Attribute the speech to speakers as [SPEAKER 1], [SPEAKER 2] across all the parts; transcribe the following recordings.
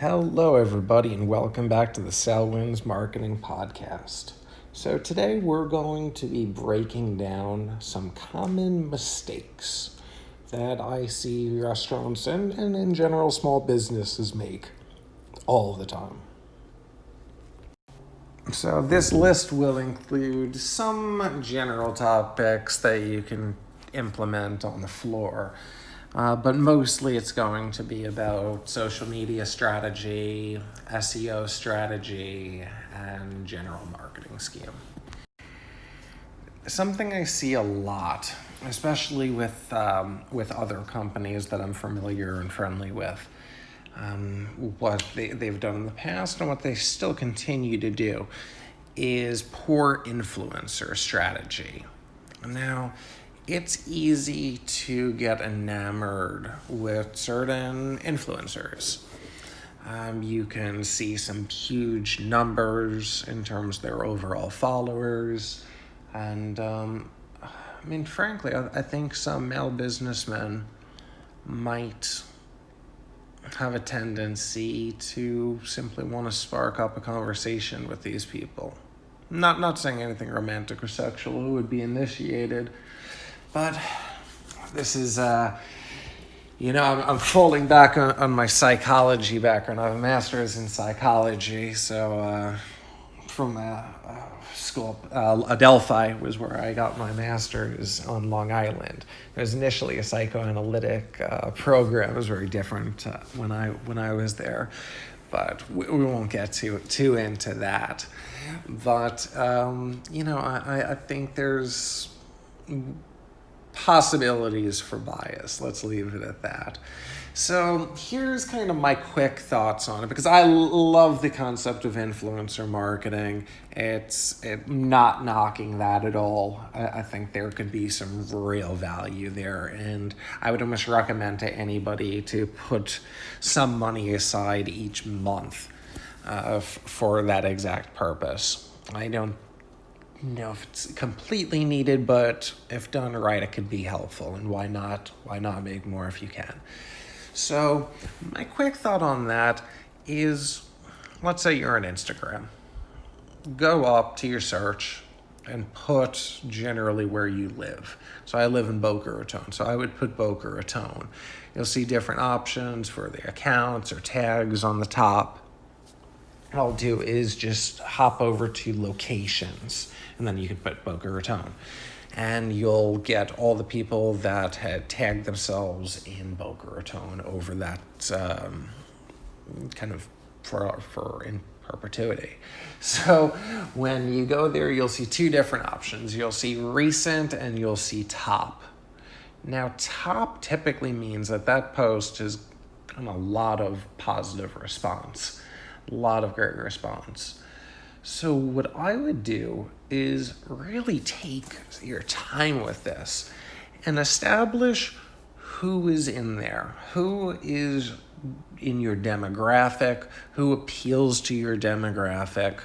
[SPEAKER 1] Hello, everybody, and welcome back to the Selwyn's Marketing Podcast. So, today we're going to be breaking down some common mistakes that I see restaurants and in general small businesses make all the time. So, this list will include some general topics that you can implement on the floor. But mostly it's going to be about social media strategy, SEO strategy, and general marketing scheme. Something I see a lot, especially with other companies that I'm familiar and friendly with, what they've done in the past and what they still continue to do is poor influencer strategy. Now, it's easy to get enamored with certain influencers. You can see some huge numbers in terms of their overall followers. And frankly, I think some male businessmen might have a tendency to simply want to spark up a conversation with these people. Not saying anything romantic or sexual would be initiated, but this is, I'm falling back on my psychology background. I have a master's in psychology, so from school, Adelphi was where I got my master's on Long Island. It was initially a psychoanalytic program. It was very different when I was there, but we won't get too into that. But I think there's possibilities for bias. Let's leave it at that. So here's kind of my quick thoughts on it, because I love the concept of influencer marketing. It's not knocking that at all. I think there could be some real value there, and I would almost recommend to anybody to put some money aside each month for that exact purpose. I don't know if it's completely needed, but if done right, it could be helpful. And why not make more if you can? So my quick thought on that is, let's say you're on Instagram. Go up to your search and put generally where you live. So I live in Boca Raton, so I would put Boca Raton. You'll see different options for the accounts or tags on the top. What I'll do is just hop over to locations, and then you can put Boca Raton. And you'll get all the people that had tagged themselves in Boca Raton over that kind of for in perpetuity. So when you go there, you'll see two different options. You'll see recent and you'll see top. Now, top typically means that post has gotten a lot of positive response. A lot of great response. So what I would do is really take your time with this and establish who is in there, who is in your demographic, who appeals to your demographic,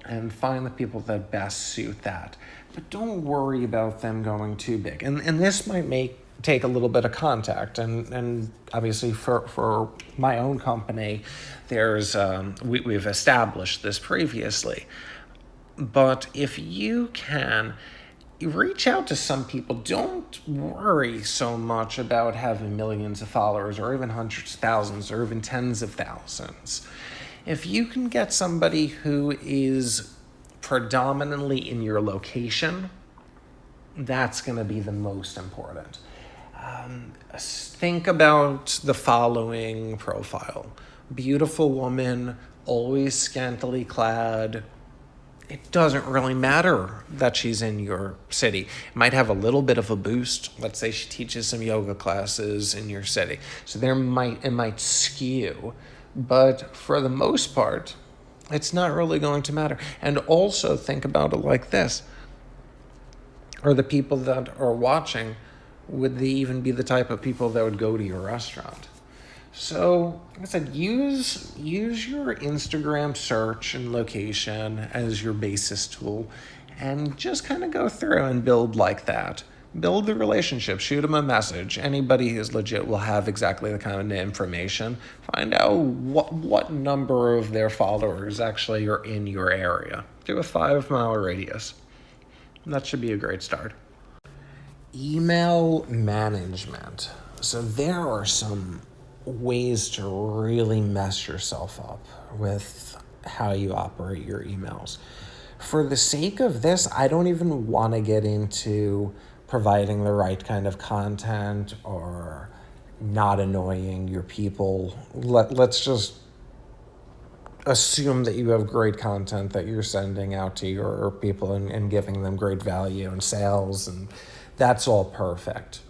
[SPEAKER 1] and find the people that best suit that. But don't worry about them going too big. And this might take a little bit of contact, and obviously for my own company, there's we've established this previously. But if you can reach out to some people, don't worry so much about having millions of followers or even hundreds of thousands or even tens of thousands. If you can get somebody who is predominantly in your location, that's going to be the most important. Think about the following profile. Beautiful woman, always scantily clad. It doesn't really matter that she's in your city. It might have a little bit of a boost. Let's say she teaches some yoga classes in your city. So it might skew. But for the most part, it's not really going to matter. And also think about it like this. Are the people that are watching, would they even be the type of people that would go to your restaurant? So, like I said, use your Instagram search and location as your basis tool, and just kind of go through and build like that. Build the relationship, shoot them a message. Anybody who's legit will have exactly the kind of information. Find out what number of their followers actually are in your area. Do a 5-mile radius. That should be a great start. Email management. So there are some ways to really mess yourself up with how you operate your emails. For the sake of this, I don't even want to get into providing the right kind of content or not annoying your people. Let's just assume that you have great content that you're sending out to your people and giving them great value and sales, and that's all perfect.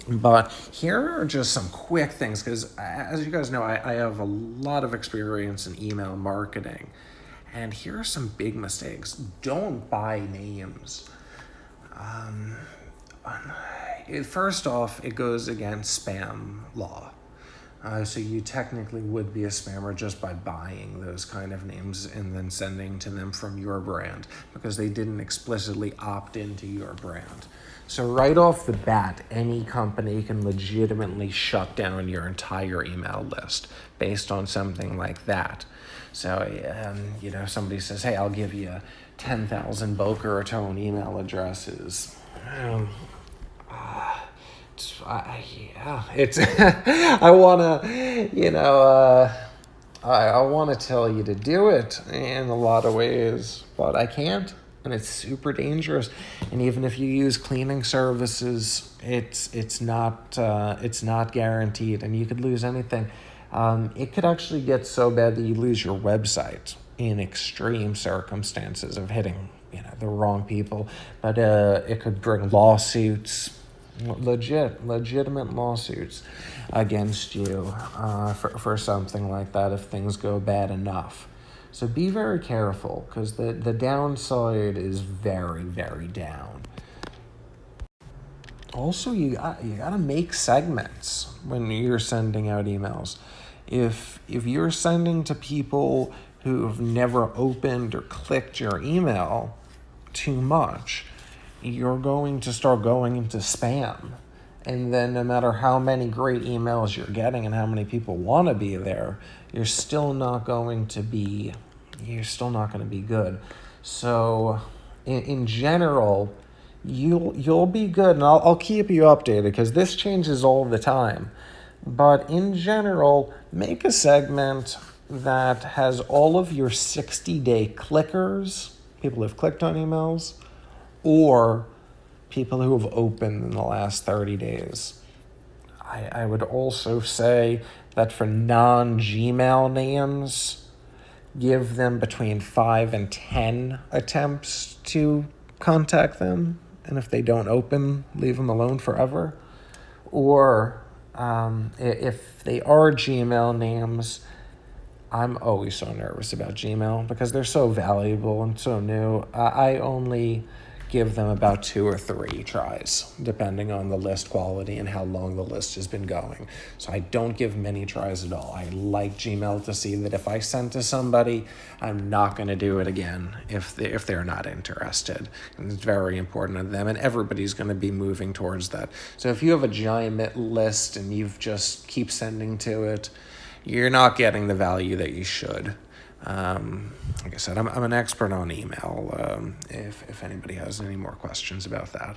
[SPEAKER 1] But here are just some quick things, because as you guys know, I have a lot of experience in email marketing. And here are some big mistakes. Don't buy names. First off, it goes against spam law. So you technically would be a spammer just by buying those kind of names and then sending to them from your brand, because they didn't explicitly opt into your brand. So right off the bat, any company can legitimately shut down your entire email list based on something like that. So, somebody says, hey, I'll give you 10,000 Boca Raton email addresses. I want to tell you to do it in a lot of ways, but I can't. And it's super dangerous. And even if you use cleaning services, it's not guaranteed, and you could lose anything. It could actually get so bad that you lose your website in extreme circumstances of hitting the wrong people. But it could bring lawsuits, legitimate lawsuits against you for something like that if things go bad enough. So be very careful, because the downside is very, very down. Also, you gotta make segments when you're sending out emails. If you're sending to people who have never opened or clicked your email too much, you're going to start going into spam. And then no matter how many great emails you're getting and how many people want to be there, you're still not going to be good. So in general, you'll be good, and I'll keep you updated, because this changes all the time. But in general, make a segment that has all of your 60-day clickers, people who've clicked on emails, or people who have opened in the last 30 days. I would also say that for non-Gmail names, give them between 5 and 10 attempts to contact them. And if they don't open, leave them alone forever. Or if they are Gmail names, I'm always so nervous about Gmail because they're so valuable and so new. I only give them about 2 or 3 tries, depending on the list quality and how long the list has been going. So I don't give many tries at all. I like Gmail to see that if I send to somebody, I'm not going to do it again if they're not interested. And it's very important to them, and everybody's going to be moving towards that. So if you have a giant list and you've just keep sending to it, you're not getting the value that you should. Like I said, I'm an expert on email, if anybody has any more questions about that.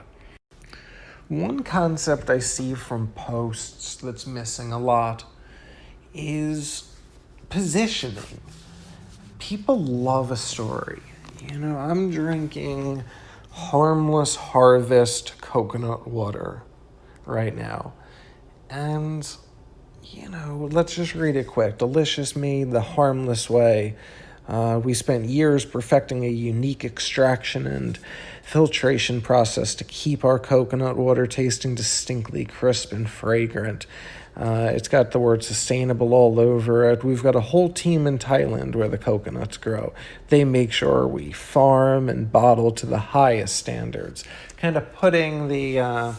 [SPEAKER 1] One concept I see from posts that's missing a lot is positioning. People love a story. I'm drinking Harmless Harvest coconut water right now. And let's just read it quick. Delicious made the harmless way. We spent years perfecting a unique extraction and filtration process to keep our coconut water tasting distinctly crisp and fragrant. It's got the word sustainable all over it. We've got a whole team in Thailand where the coconuts grow. They make sure we farm and bottle to the highest standards, kind of putting the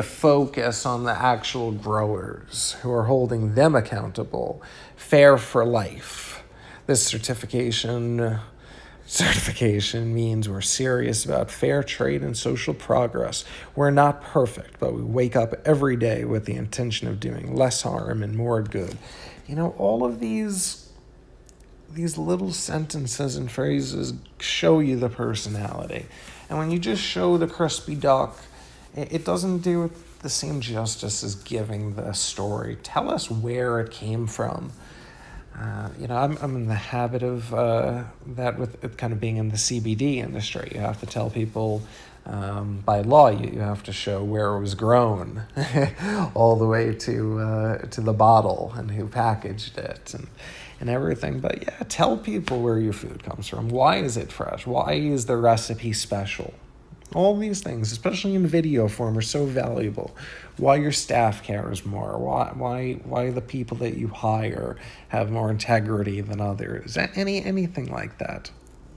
[SPEAKER 1] focus on the actual growers who are holding them accountable. Fair for life. This certification certification means we're serious about fair trade and social progress. We're not perfect, but we wake up every day with the intention of doing less harm and more good. All of these little sentences and phrases show you the personality. And when you just show the crispy duck, it doesn't do it the same justice as giving the story. Tell us where it came from. I'm in the habit of that with it kind of being in the CBD industry. You have to tell people by law you have to show where it was grown, all the way to the bottle and who packaged it and everything. But yeah, tell people where your food comes from. Why is it fresh? Why is the recipe special? All these things, especially in video form, are so valuable. Why your staff cares more. Why the people that you hire have more integrity than others. Anything like that.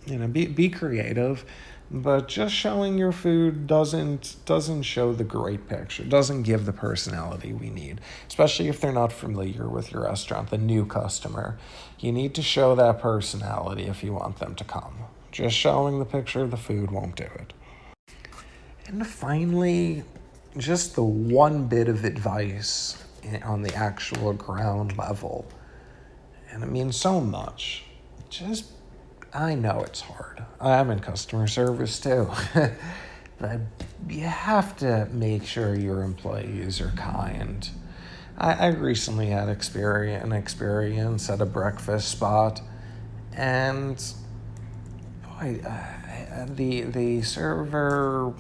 [SPEAKER 1] Be creative, but just showing your food doesn't show the great picture. Doesn't give the personality we need, especially if they're not familiar with your restaurant, the new customer. You need to show that personality if you want them to come. Just showing the picture of the food won't do it. And finally, just the one bit of advice on the actual ground level, and it means so much. I know it's hard. I'm in customer service too. But you have to make sure your employees are kind. I recently had an experience at a breakfast spot, and boy, the server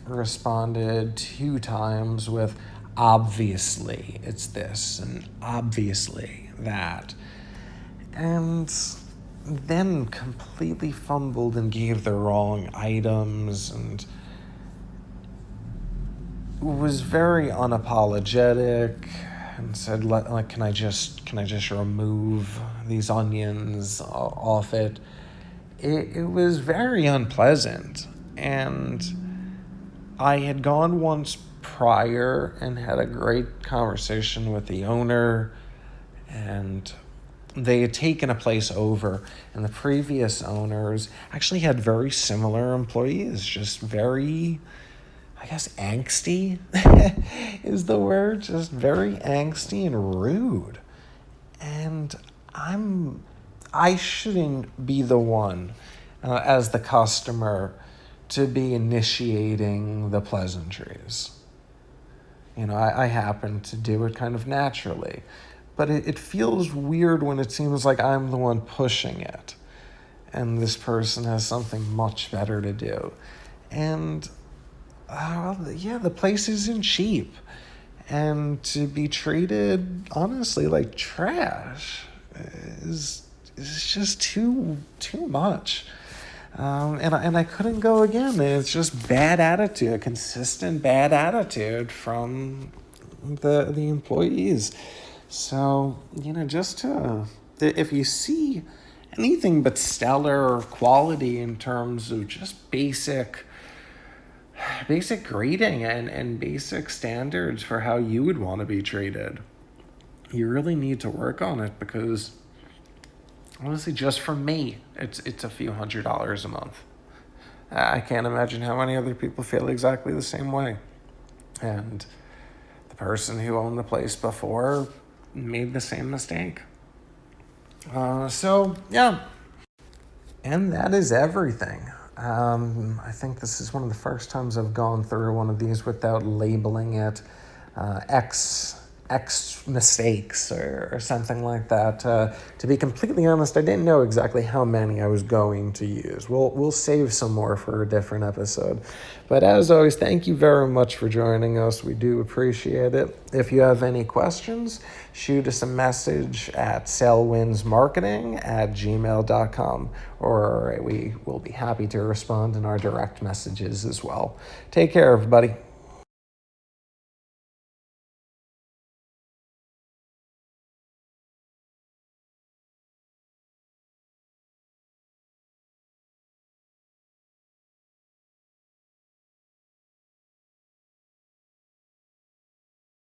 [SPEAKER 1] responded 2 times with obviously it's this and obviously that, and then completely fumbled and gave the wrong items and was very unapologetic and said, can I just remove these onions off it? It was very unpleasant. And I had gone once prior and had a great conversation with the owner, and they had taken a place over, and the previous owners actually had very similar employees, just very, I guess, angsty is the word, just very angsty and rude. And I shouldn't be the one as the customer to be initiating the pleasantries. I happen to do it kind of naturally, but it feels weird when it seems like I'm the one pushing it and this person has something much better to do. And the place isn't cheap, and to be treated honestly like trash is just too much. And I couldn't go again. It's just bad attitude, a consistent bad attitude from the employees. So, if you see anything but stellar quality in terms of just basic grading and basic standards for how you would want to be treated, you really need to work on it, because honestly, just for me, it's a few $100s a month. I can't imagine how many other people feel exactly the same way. And the person who owned the place before made the same mistake. And that is everything. I think this is one of the first times I've gone through one of these without labeling it X mistakes or something like that. To be completely honest, I didn't know exactly how many I was going to use. We'll save some more for a different episode. But as always, thank you very much for joining us. We do appreciate it. If you have any questions, shoot us a message at sailwindsmarketing@gmail.com, or we will be happy to respond in our direct messages as well. Take care, everybody.